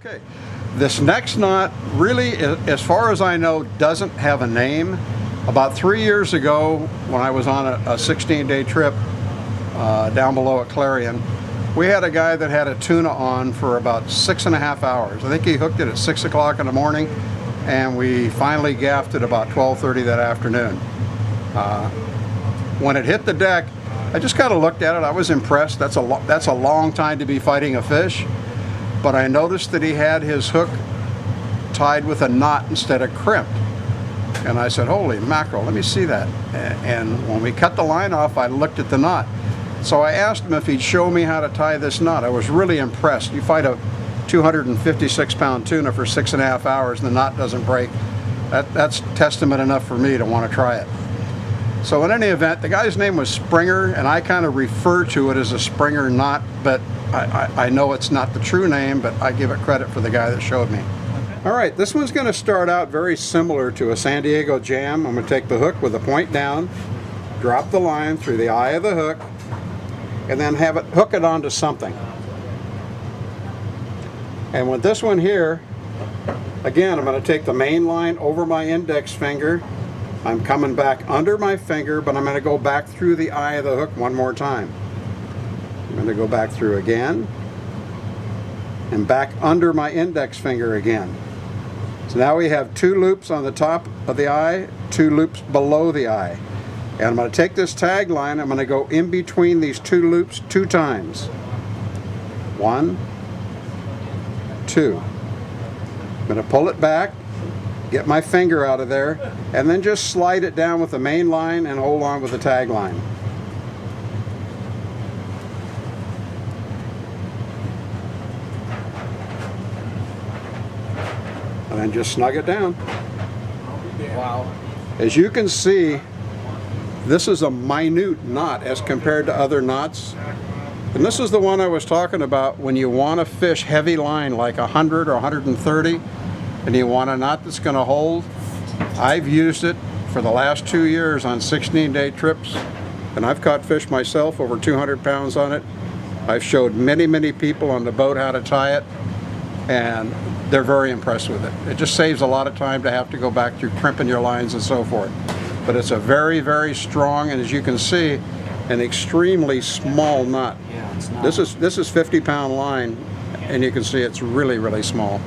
Okay, this next knot really, as far as I know, doesn't have a name. About 3 years ago, when I was on a 16-day trip down below at Clarion, we had a guy that had a tuna on for about 6.5 hours. I think he hooked it at 6 o'clock in the morning, and we finally gaffed it about 12:30 that afternoon. When it hit the deck, I just kind of looked at it. I was impressed. That's a long time to be fighting a fish. But I noticed that he had his hook tied with a knot instead of crimped. And I said, holy mackerel, let me see that. And when we cut the line off, I looked at the knot. So I asked him if he'd show me how to tie this knot. I was really impressed. You fight a 256-pound tuna for 6.5 hours and the knot doesn't break. That's testament enough for me to want to try it. So in any event, the guy's name was Springer, and I kind of refer to it as a Springer knot, but I know it's not the true name, but I give it credit for the guy that showed me. All right, this one's going to start out very similar to a San Diego jam. I'm going to take the hook with the point down, drop the line through the eye of the hook, and then hook it onto something. And with this one here, again, I'm going to take the main line over my index finger. I'm coming back under my finger, but I'm going to go back through the eye of the hook one more time. I'm going to go back through again and back under my index finger again. So now we have 2 loops on the top of the eye, 2 loops below the eye. And I'm going to take this tag line, I'm going to go in between these 2 loops 2 times. 1, 2. I'm going to pull it back, get my finger out of there, and then just slide it down with the main line and hold on with the tag line. And then just snug it down. Wow. As you can see, this is a minute knot as compared to other knots. And this is the one I was talking about when you want to fish heavy line like 100 or 130 and you want a knot that's going to hold. I've used it for the last 2 years on 16-day trips, and I've caught fish myself over 200 pounds on it. I've showed many people on the boat how to tie it, and they're very impressed with it. It just saves a lot of time to have to go back through crimping your lines and so forth. But it's a very strong, and as you can see, an extremely small knot. Yeah, it's not. This is 50-pound line, and you can see it's really small.